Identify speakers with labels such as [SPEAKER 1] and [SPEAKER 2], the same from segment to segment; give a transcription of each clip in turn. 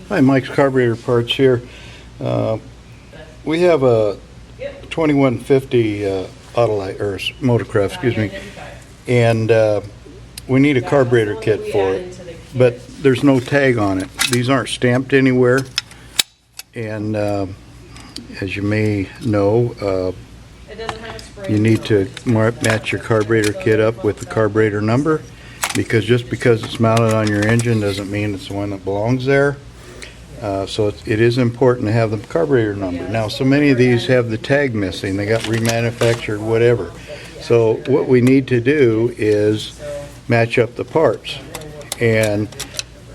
[SPEAKER 1] Hi, Mike's Carburetor Parts here. We have a 2150 Autolite, or Motorcraft, excuse me, and we need a carburetor kit for it, but there's no tag on it. These aren't stamped anywhere, and as you may know, you need to match your carburetor kit up with the carburetor number, because just because it's mounted on your engine doesn't mean it's the one that belongs there. So it is important to have the carburetor number. Now, so many of these have the tag missing. They got remanufactured, whatever. So what we need to do is match up the parts. And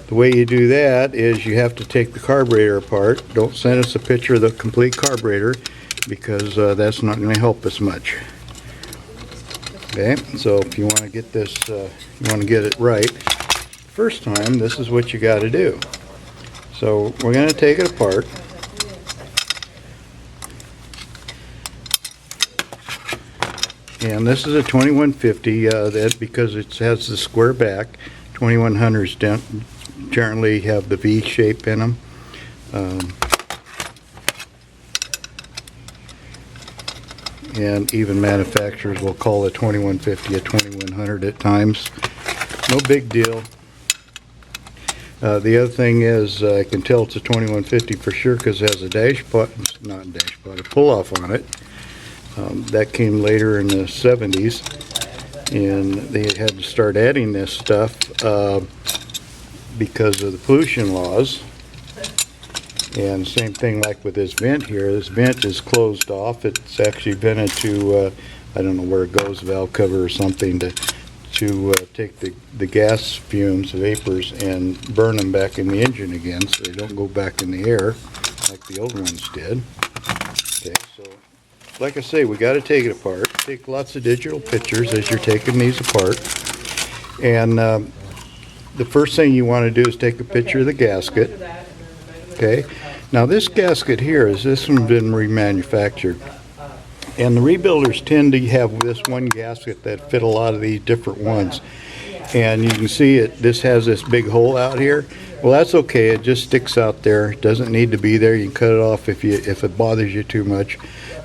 [SPEAKER 1] the way you do that is you have to take the carburetor apart. Don't send us a picture of the complete carburetor, because that's not going to help us much. Okay, so if you want to get this, you want to get it right, first time, this is what you got to do. So we're going to take it apart. And this is a 2150, that because it has the square back. 2100s generally have the V shape in them. And even manufacturers will call a 2150 a 2100 at times. No big deal. The other thing is, I can tell it's a 2150 for sure because it has a a pull-off on it. That came later in the 70s, and they had to start adding this stuff because of the pollution laws. And same thing like with this vent here. This vent is closed off. It's actually vented to, I don't know where it goes, valve cover or something, to take the gas fumes, vapors, and burn them back in the engine again, so they don't go back in the air like the old ones did. Okay, so like I say, we got to take it apart. Take lots of digital pictures as you're taking these apart. And the first thing you want to do is take a picture of the gasket. Okay, now this gasket here, this one's been remanufactured. And the rebuilders tend to have this one gasket that fit a lot of these different ones. And you can see this has this big hole out here. Well, that's okay. It just sticks out there. It doesn't need to be there. You can cut it off if it bothers you too much.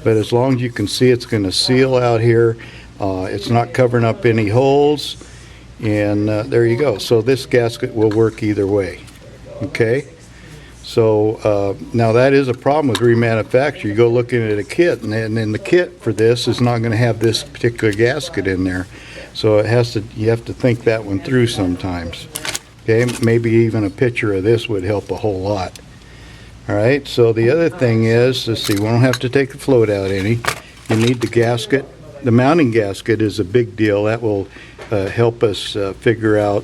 [SPEAKER 1] But as long as you can see, it's going to seal out here. It's not covering up any holes. And there you go. So this gasket will work either way. Okay? So now that is a problem with remanufacture. You go looking at a kit, and then the kit for this is not going to have this particular gasket in there. So you have to think that one through sometimes. Okay, maybe even a picture of this would help a whole lot. All right. So the other thing is, let's see, we don't have to take the float out any. You need the gasket. The mounting gasket is a big deal. That will help us figure out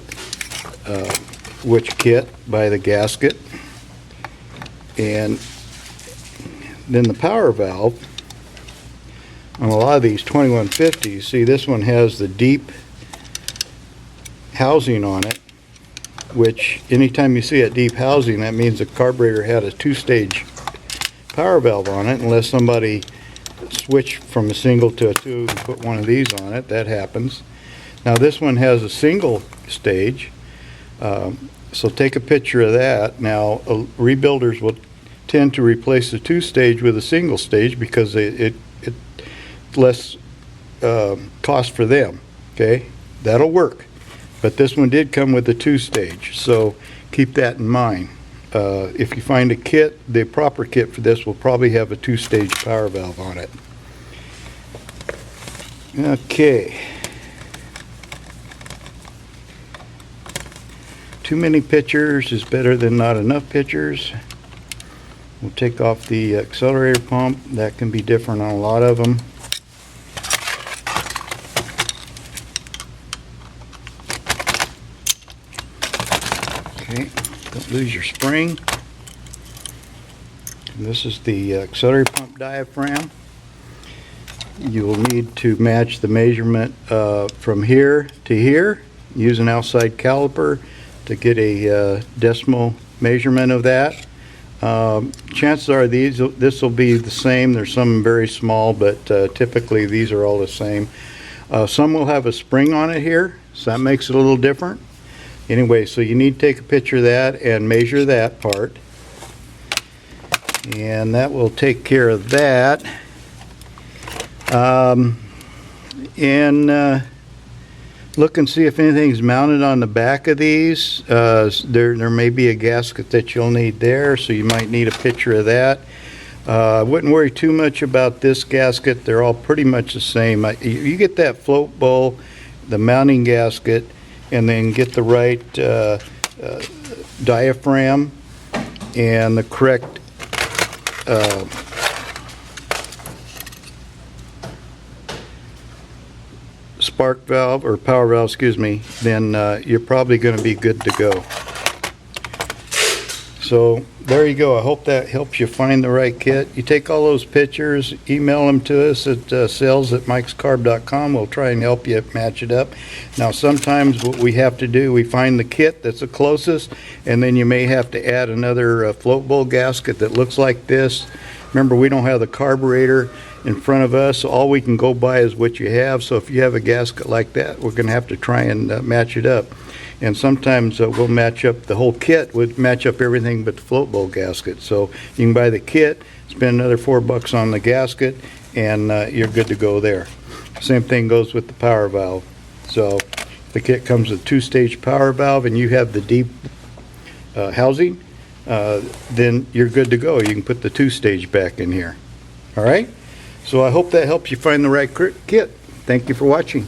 [SPEAKER 1] which kit by the gasket. And then the power valve on a lot of these 2150s, see, this one has the deep housing on it, which anytime you see a deep housing, that means the carburetor had a two-stage power valve on it, unless somebody switched from a single to a two and put one of these on it. That happens. Now this one has a single stage. So take a picture of that. Now, rebuilders will tend to replace the two-stage with a single stage because it's less cost for them. Okay, that'll work. But this one did come with a two-stage, so keep that in mind. If you find a kit, the proper kit for this will probably have a two-stage power valve on it. Okay. Too many pictures is better than not enough pictures. We'll take off the accelerator pump. That can be different on a lot of them. Okay, don't lose your spring. And this is the accelerator pump diaphragm. You'll need to match the measurement from here to here. Use an outside caliper to get a decimal measurement of that. Chances are this will be the same. There's some very small, but typically these are all the same. Some will have a spring on it here, so that makes it a little different. Anyway, so you need to take a picture of that and measure that part. And that will take care of that. And look and see if anything's mounted on the back of these. There may be a gasket that you'll need there, so you might need a picture of that. I wouldn't worry too much about this gasket. They're all pretty much the same. You get that float bowl, the mounting gasket, and then get the right diaphragm and the correct spark valve or power valve, excuse me, then you're probably going to be good to go. So there you go. I hope that helps you find the right kit. You take all those pictures, email them to us at sales@mikescarb.com. We'll try and help you match it up. Now sometimes what we have to do, we find the kit that's the closest, and then you may have to add another float bowl gasket that looks like this. Remember, we don't have the carburetor in front of us, so all we can go by is what you have. So if you have a gasket like that, we're going to have to try and match it up. And sometimes we'll match up the whole kit, would match up everything but the float bowl gasket. So you can buy the kit, spend another $4 on the gasket, and you're good to go there. Same thing goes with the power valve. So the kit comes with 2-stage power valve, and you have the deep housing, then you're good to go. You can put the 2-stage back in here. All right? So I hope that helps you find the right kit. Thank you for watching.